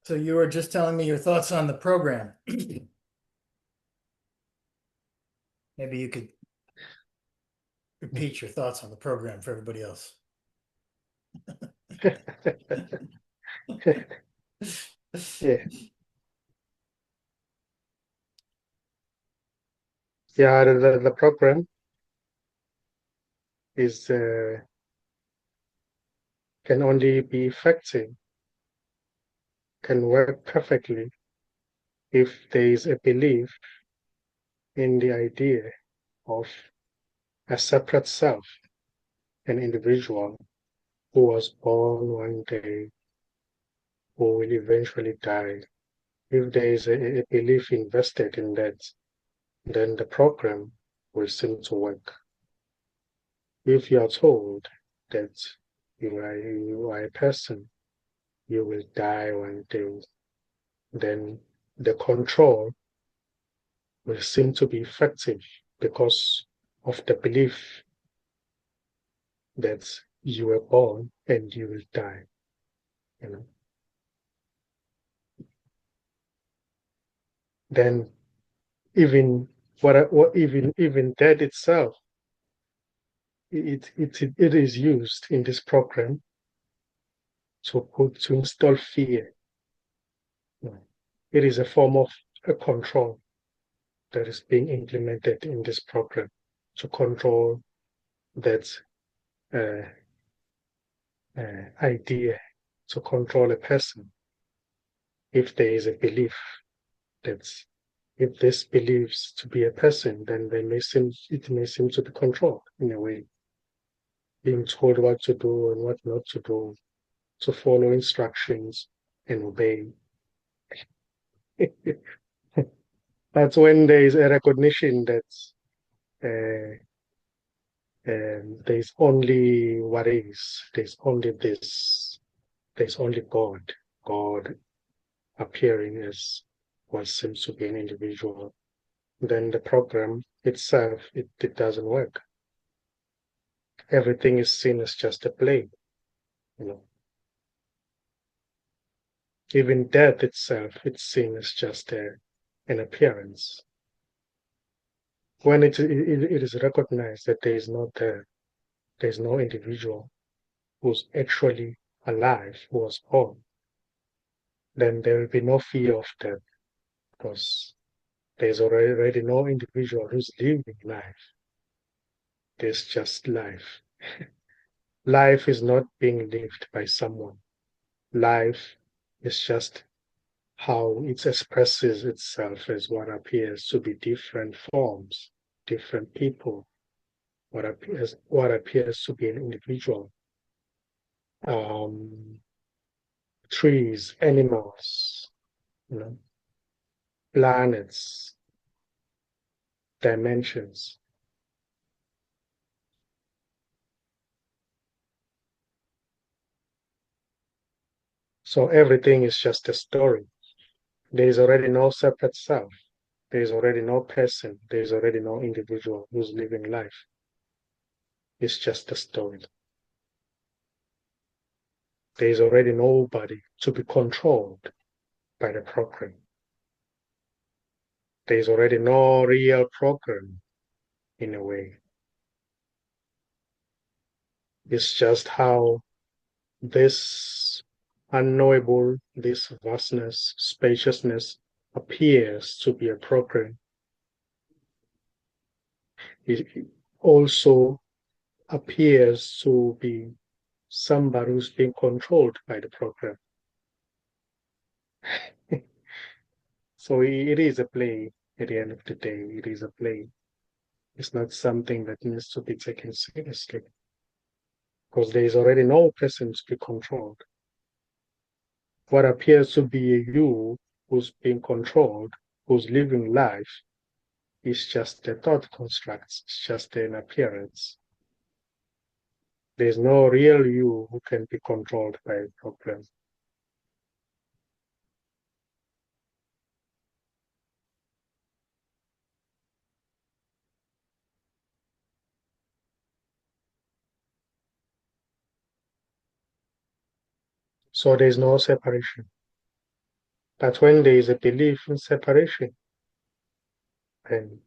So you were just telling me your thoughts on the program. Maybe you could repeat your thoughts on the program for everybody else. Yeah, yeah. The program is can only be effective, can work perfectly if there is a belief in the idea of a separate self, an individual who was born one day, who will eventually die. If there is a belief invested in that, then the program will seem to work. If you are told that you are a person, you will die one day, then the control will seem to be effective because of the belief that you were born and you will die. You know, then even what even that itself, it is used in this program to install fear. You know, it is a form of a control that is being implemented in this program to control that uh, idea, to control a person. If there is a belief that if this believes to be a person, then it may seem to be controlled in a way, being told what to do and what not to do, to follow instructions and obey. That's when there is a recognition that uh, there's only what is, there's only this, there's only God, God appearing as what seems to be an individual. Then the program itself, it doesn't work. Everything is seen as just a play, you know. Even death itself, it's seen as just an appearance. When it is recognized that there's no individual who's actually alive, who was born, then there will be no fear of death because there's already no individual who's living life. There's just life. Life is not being lived by someone. Life is just how it expresses itself as what appears to be different forms, different people, what appears to be an individual. Um, trees, animals, you know, planets, dimensions. So everything is just a story. There is already no separate self. There is already no person. There is already no individual who's living life. It's just a story. There is already nobody to be controlled by the program. There is already no real program in a way. It's just how this unknowable, this vastness, spaciousness appears to be a program. It also appears to be somebody who's being controlled by the program. So it is a play at the end of the day. It is a play. It's not something that needs to be taken seriously because there is already no person to be controlled. What appears to be you who's being controlled, who's living life, is just a thought construct. It's just an appearance. There's no real you who can be controlled by a program. So there is no separation. But when there is a belief in separation, then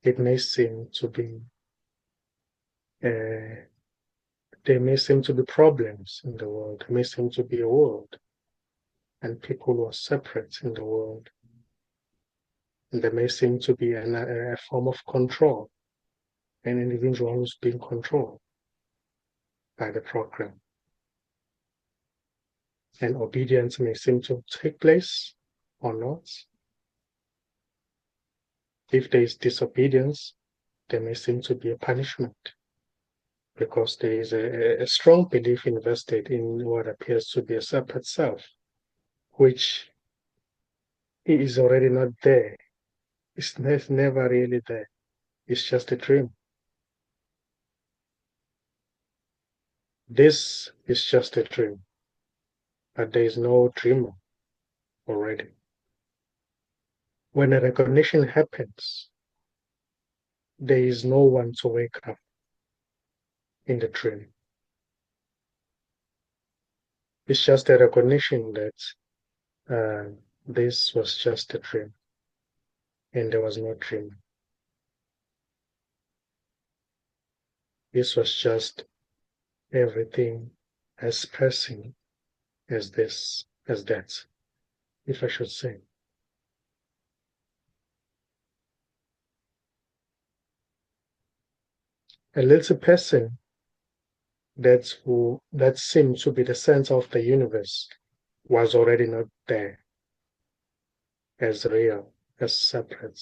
it may seem to be uh, there may seem to be problems in the world. There may seem to be a world and people who are separate in the world. And there may seem to be a form of control, an individual who's being controlled by the program. And obedience may seem to take place or not. If there is disobedience, there may seem to be a punishment because there is a strong belief invested in what appears to be a separate self, which is already not there. It's never really there. It's just a dream. This is just a dream, but there is no dreamer already. When a recognition happens, there is no one to wake up in the dream. It's just a recognition that this was just a dream and there was no dream. This was just everything as pressing as this, as that, if I should say. A little person that seemed to be the center of the universe was already not there as real, as separate.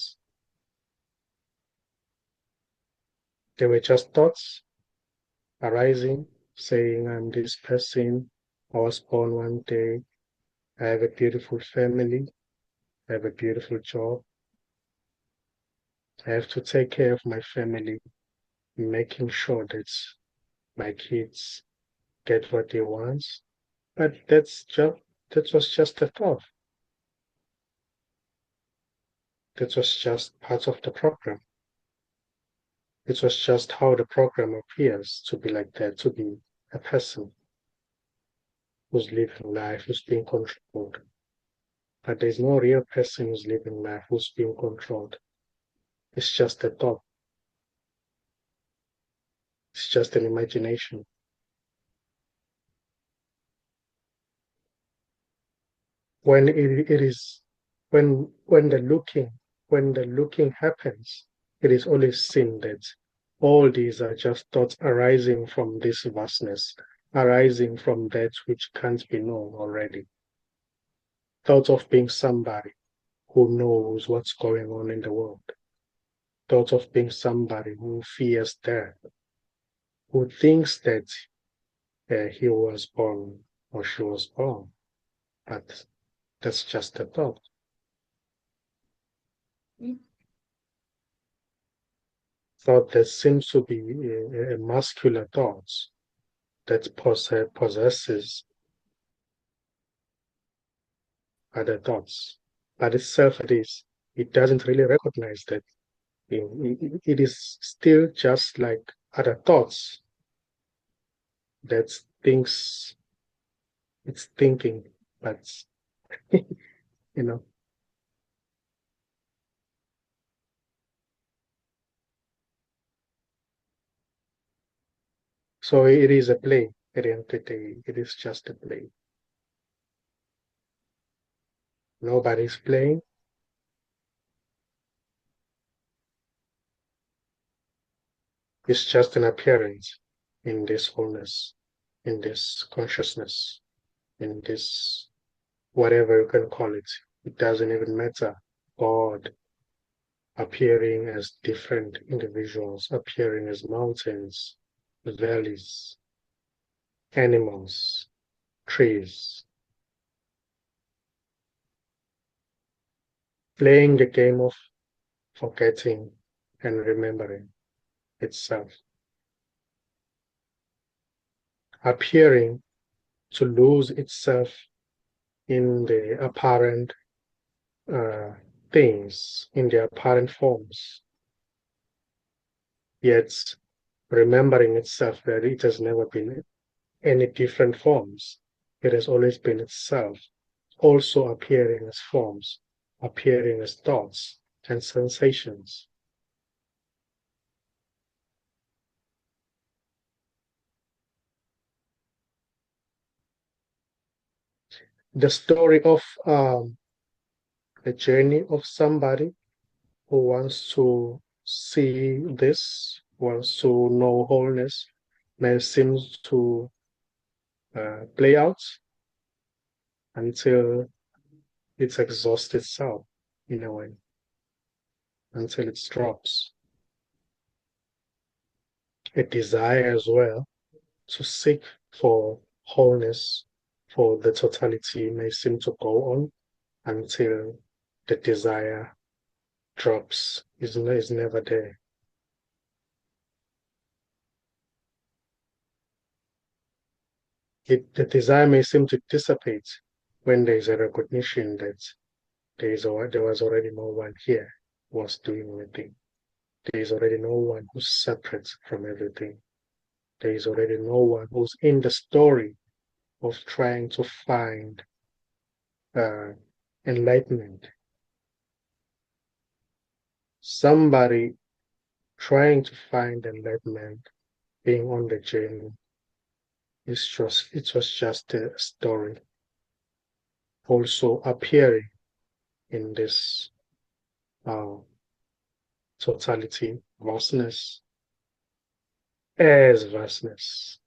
They were just thoughts arising, saying, I'm this person, I was born one day, I have a beautiful family, I have a beautiful job, I have to take care of my family, making sure that my kids get what they want. But that was just a thought. That was just part of the program. It was just how the program appears to be like that, to be a person who's living life, who's being controlled. But there's no real person who's living life, who's being controlled. It's just a thought. It's just an imagination. When it is when the looking happens, it is always seen that all these are just thoughts arising from this vastness, arising from that which can't be known already. Thoughts of being somebody who knows what's going on in the world. Thoughts of being somebody who fears death, who thinks that he was born or she was born, but that's just a thought. Thought that seems to be a muscular thought that possesses other thoughts. But itself it doesn't really recognize that it is still just like other thoughts that thinks it's thinking, but you know. So it is a play at the end of the day. It is just a play. Nobody's playing. It's just an appearance in this wholeness, in this consciousness, in this whatever you can call it. It doesn't even matter. God appearing as different individuals, appearing as mountains, valleys, animals, trees, playing the game of forgetting and remembering itself, appearing to lose itself in the apparent uh, things, in the apparent forms, yet remembering itself that it has never been any different forms. It has always been itself, also appearing as forms, appearing as thoughts and sensations. The story of the journey of somebody who wants to see this, wants to know wholeness, may seem to play out until it's exhausted itself in a way, until it drops. A desire as well to seek for wholeness, for the totality may seem to go on until the desire drops, is never there. The desire may seem to dissipate when there is a recognition that there was already no one here who was doing anything. There is already no one who's separate from everything. There is already no one who's in the story of trying to find uh, enlightenment. Somebody trying to find enlightenment, being on the journey, it was just a story. Also appearing in this uh, totality, vastness, as vastness,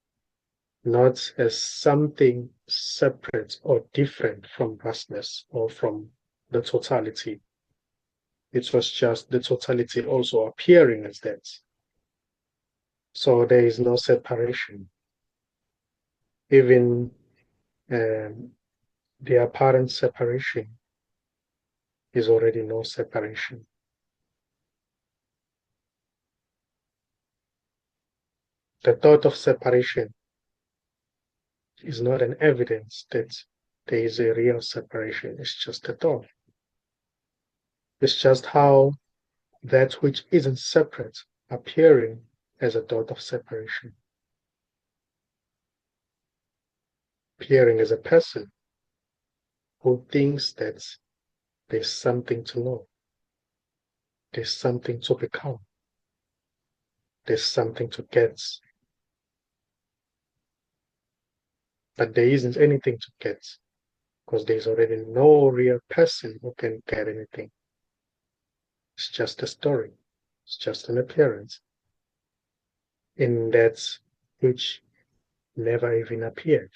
not as something separate or different from vastness or from the totality. It was just the totality also appearing as that. So there is no separation. Even um, the apparent separation is already no separation. The thought of separation is not an evidence that there is a real separation. It's just a thought. It's just how that which isn't separate appearing as a thought of separation, appearing as a person who thinks that there's something to know, there's something to become, there's something to get, but there isn't anything to get because there's already no real person who can get anything. It's just a story, it's just an appearance in that which never even appeared.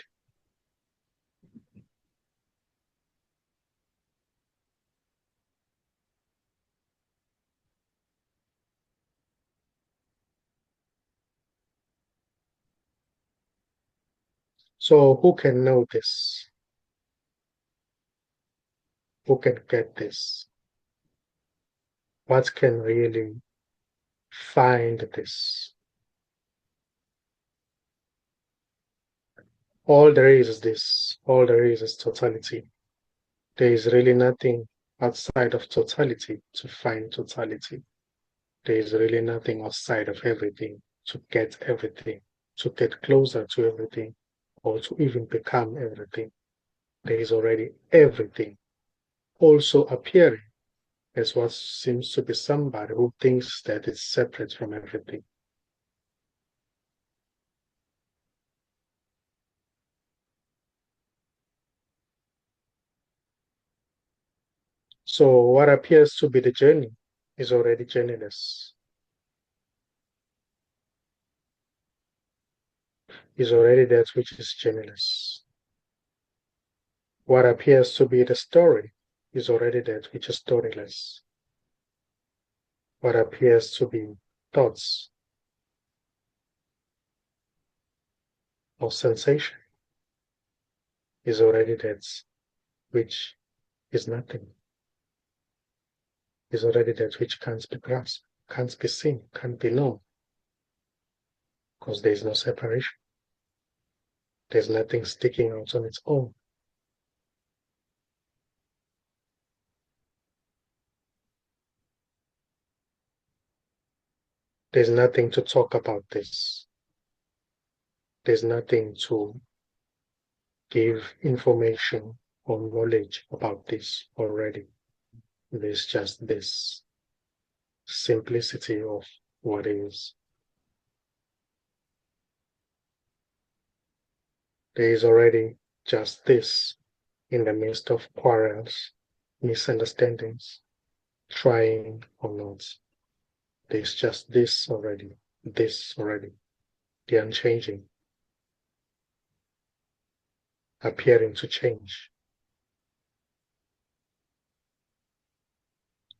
So who can know this? Who can get this? What can really find this? All there is this, all there is totality. There is really nothing outside of totality to find totality. There is really nothing outside of everything to get everything, to get closer to everything, or to even become everything. There is already everything also appearing as what seems to be somebody who thinks that it's separate from everything. So what appears to be the journey is already journeyless, is already that which is journeyless. What appears to be the story is already that which is storyless. What appears to be thoughts or sensation is already that which is nothing, is already that which can't be grasped, can't be seen, can't be known, because there is no separation. There's nothing sticking out on its own. There's nothing to talk about this. There's nothing to give information or knowledge about this already. There's just this simplicity of what is. There is already just this in the midst of quarrels, misunderstandings, trying or not. There's just this already, the unchanging, appearing to change,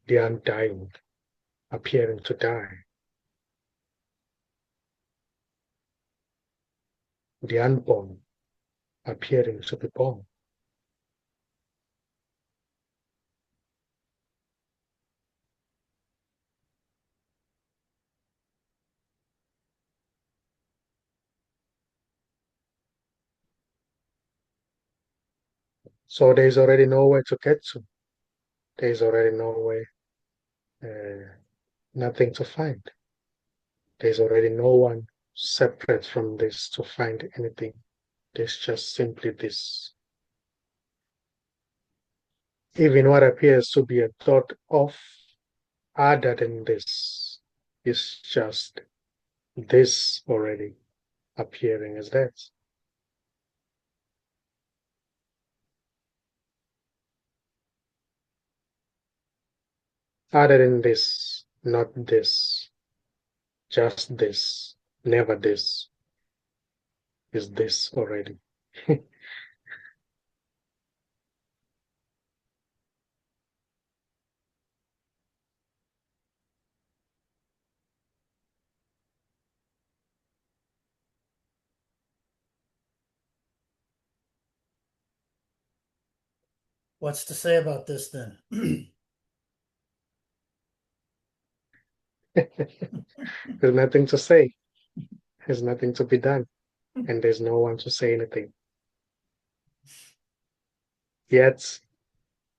the undying, appearing to die, the unborn, appearing to be born. So there's already nowhere to get to. There's already nowhere, nothing to find. There's already no one separate from this to find anything. There's just simply this. Even what appears to be a thought of other than this is just this already appearing as that. Other than this, not this, just this, never this, is this already. What's to say about this then? There's nothing to say, there's nothing to be done, and there's no one to say anything. Yet,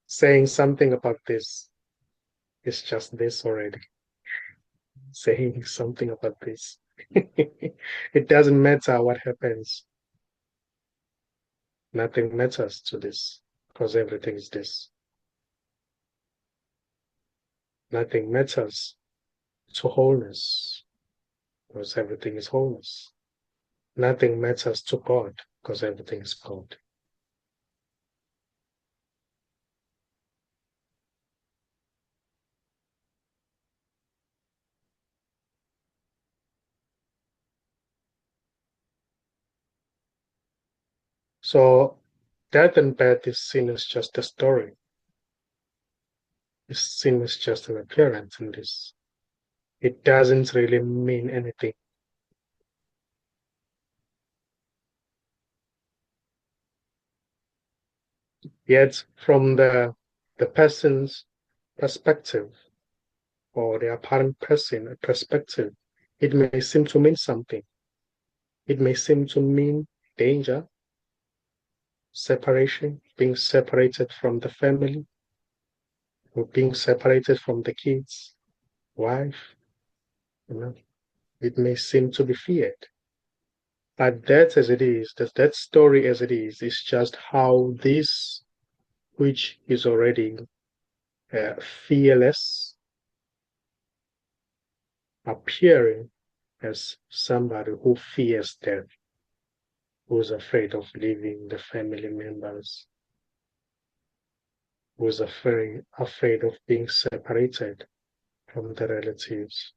saying something about this is just this already. Saying something about this. It doesn't matter what happens. Nothing matters to this because everything is this. Nothing matters to wholeness because everything is wholeness. Nothing matters to God because everything is God. So death and birth is seen as just a story. It's seen as just an appearance in this. It doesn't really mean anything. Yet from the person's perspective or the apparent person perspective, it may seem to mean something. It may seem to mean danger, separation, being separated from the family, or being separated from the kids, wife, you know, it may seem to be feared. But that as it is, that story as it is just how this, which is already fearless, appearing as somebody who fears death, who's afraid of leaving the family members, who's afraid of being separated from the relatives.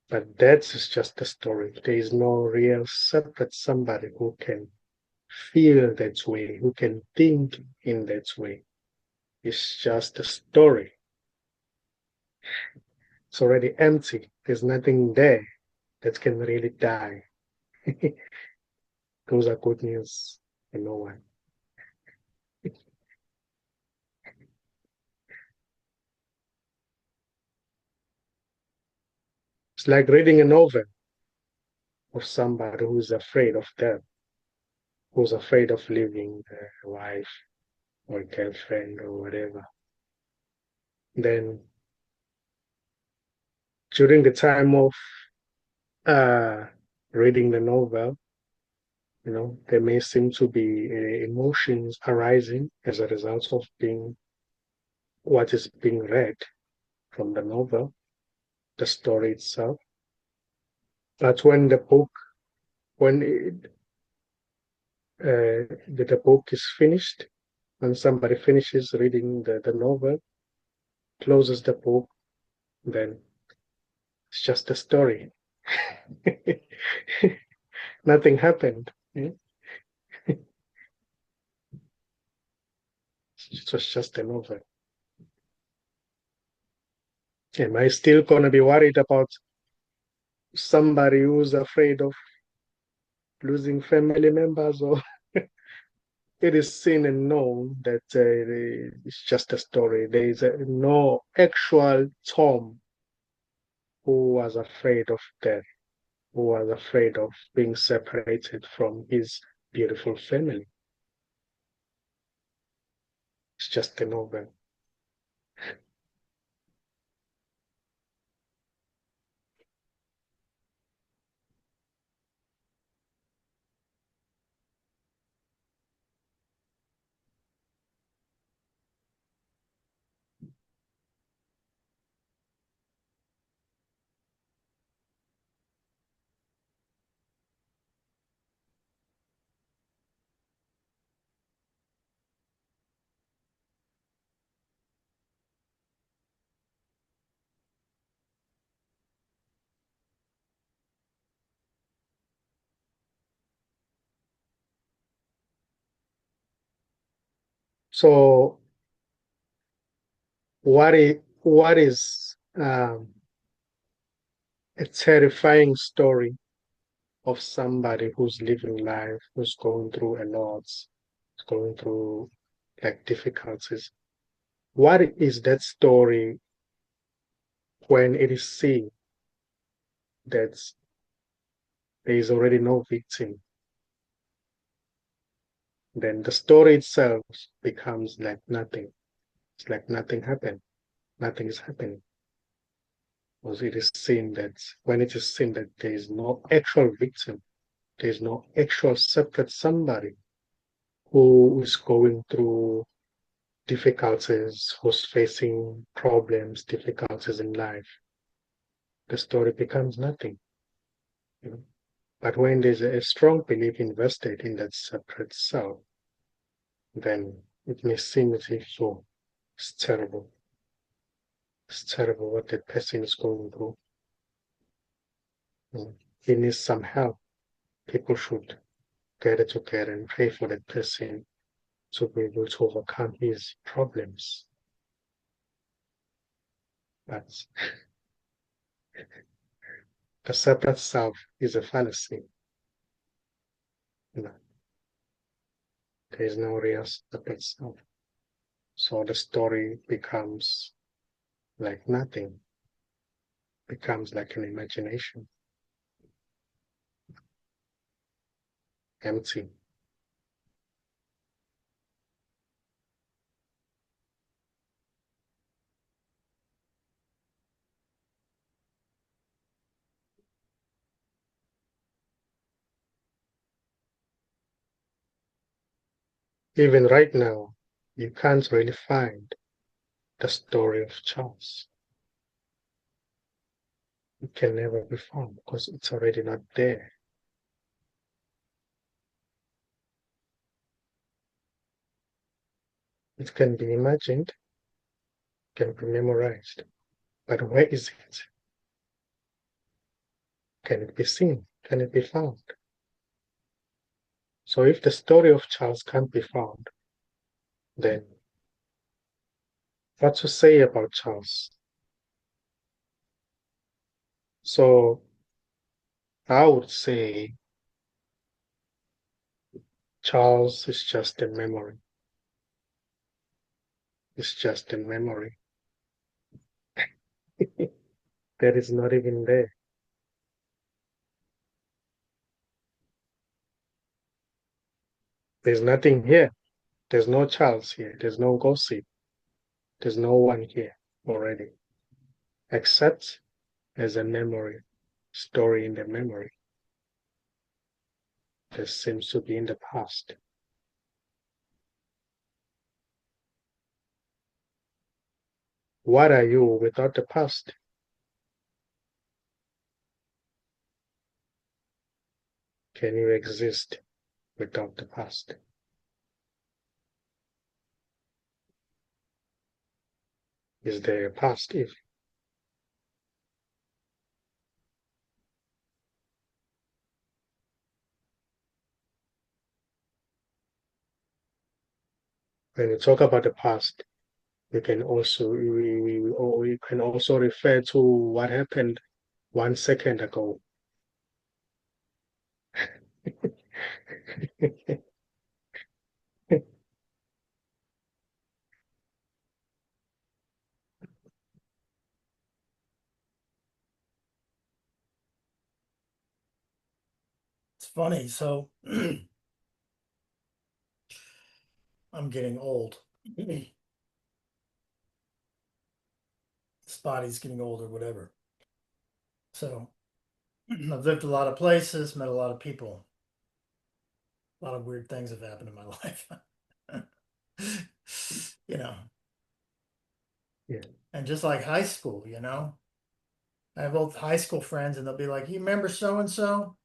But that is just a story. There is no real separate somebody who can feel that way, who can think in that way. It's just a story. It's already empty. There's nothing there that can really die. Those are good news for no one. It's like reading a novel of somebody who's afraid of death, who's afraid of leaving their wife or girlfriend or whatever. Then during the time of uh, reading the novel, There may seem to be emotions arising as a result of being what is being read from the novel, the story itself. But when the book is finished, when somebody finishes reading the novel, closes the book, then it's just a story. Nothing happened. It was just a novel. Am I still going to be worried about somebody who's afraid of losing family members? Or it is seen and known that it's just a story. There is no actual Tom who was afraid of death, who was afraid of being separated from his beautiful family. It's just a novel. So what is a terrifying story of somebody who's living life, who's going through a lot, going through like difficulties? What is that story when it is seen that there is already no victim? Then the story itself becomes like nothing. It's like nothing happened. Nothing is happening. Because it is seen that when it is seen that there is no actual victim, there is no actual separate somebody who is going through difficulties, who's facing problems, difficulties in life, the story becomes nothing. You know? But when there's a strong belief invested in that separate self, then it may seem as if so it's terrible. It's terrible what that person is going through. You know? He needs some help. People should gather together and pray for that person to be able to overcome his problems. But the separate self is a fallacy. You know, there is no real separate self. So the story becomes like nothing, becomes like an imagination, empty. Even right now, you can't really find the story of Charles. It can never be found because it's already not there. It can be imagined, can be memorized, but where is it? Can it be seen? Can it be found? So if the story of Charles can't be found, then what to say about Charles? So I would say Charles is just a memory. It's just a memory that is not even there. There's nothing here. There's no Charles here. There's no gossip. There's no one here already, except as a memory, story in the memory. just seems to be in the past. What are you without the past? Can you exist without the past? Is there a past if? When we talk about the past, we can also refer to what happened 1 second ago. It's funny. So I'm getting old. This body's getting old or whatever. So I've lived a lot of places, met a lot of people. A lot of weird things have happened in my life. You know, Yeah. and just like high school, I have old high school friends and they'll be like, you remember so and so?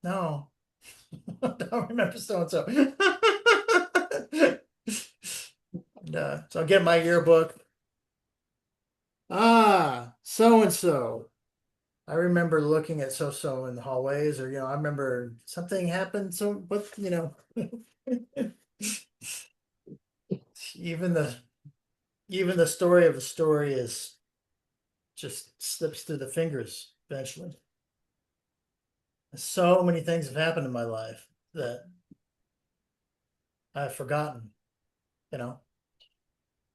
No, I don't remember so and so. So I'll get my yearbook. Ah, so and so. I remember looking at so in the hallways, or I remember something happened. So, but even the even the story of a story is just slips through the fingers eventually. So many things have happened in my life that I've forgotten, you know,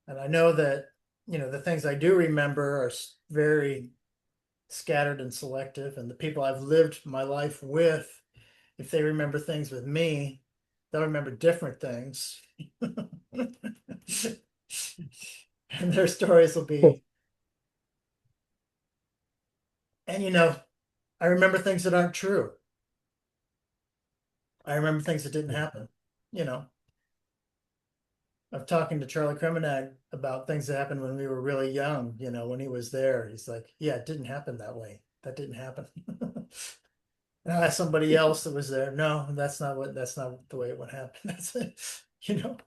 and I know that the things I do remember are very scattered and selective, and the people I've lived my life with, if they remember things with me, they'll remember different things. And their stories will be, and I remember things that aren't true. I remember things that didn't happen. You know, I'm talking to Charlie Kremenak about things that happened when we were really young, when he was there. He's like, yeah, it didn't happen that way. That didn't happen. And I asked somebody else that was there. No, that's not the way it would happen. That's you know,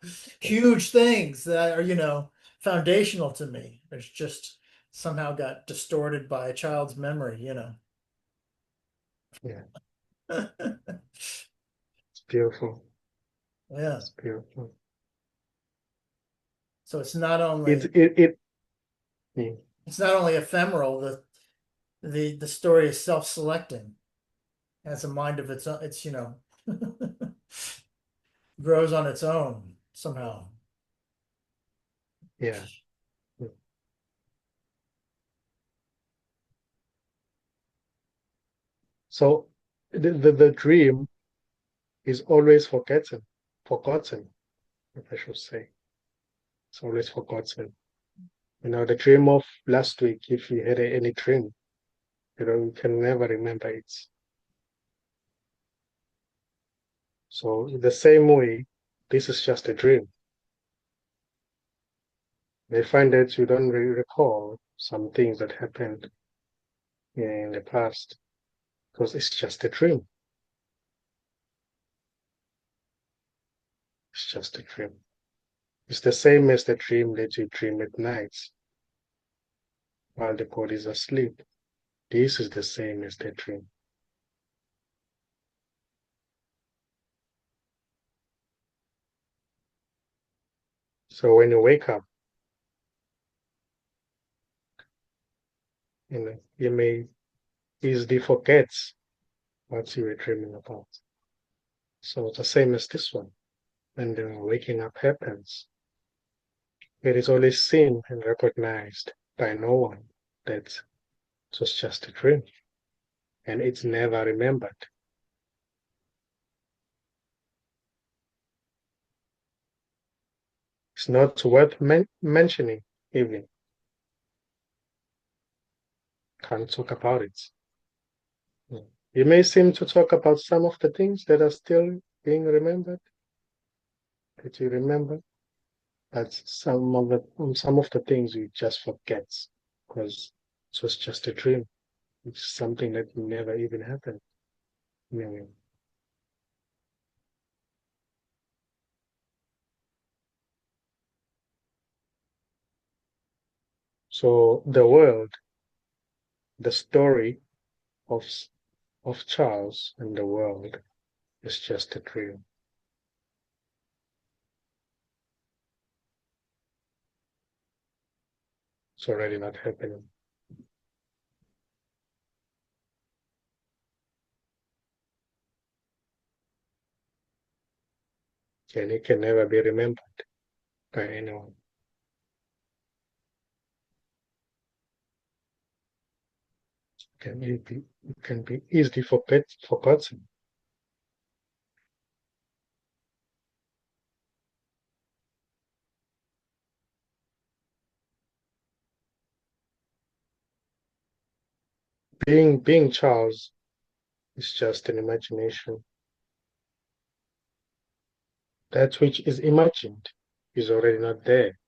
huge things that are, foundational to me. It's just somehow got distorted by a child's memory. Yeah, Yeah. it's beautiful. It's beautiful. So it's not It only it it. Yeah. it's not only ephemeral, the story is self-selecting. It has a mind of its own, it's grows on its own somehow. Yeah. So the dream is always forgotten, if I should say. It's always forgotten. The dream of last week, if you had any dream, you can never remember it. So in the same way, this is just a dream. They find that you don't really recall some things that happened in the past because it's just a dream. It's just a dream. It's the same as the dream that you dream at night while the body is asleep. This is the same as the dream. So when you wake up, you may easily forget what you were dreaming about. So the same as this one. When the waking up happens, it is always seen and recognized by no one that it was just a dream and it's never remembered. It's not worth mentioning, even. Can't talk about it. You may seem to talk about some of the things that are still being remembered, that you remember, but some of the things you just forget because it was just a dream. It's something that never even happened. Anyway, so the world, the story of Charles and the world is just a dream. It's already not happening. And it can never be remembered by anyone. It can be easily forgotten. Being Charles is just an imagination. That which is imagined is already not there.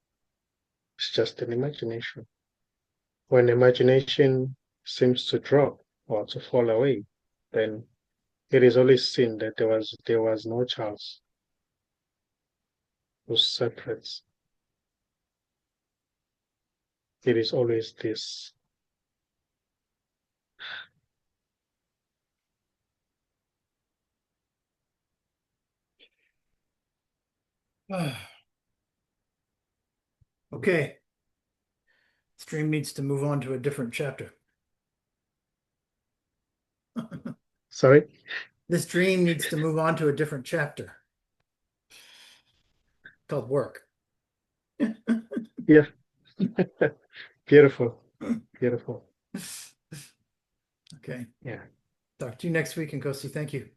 It's just an imagination. When imagination seems to drop or to fall away, then it is always seen that there was no Charles who separates. It is always this. Okay, stream needs to move on to a different chapter. Sorry? This dream needs to move on to a different chapter called work. Yeah. Beautiful. Beautiful. Okay. Yeah. Talk to you next week, and Kosi. Thank you.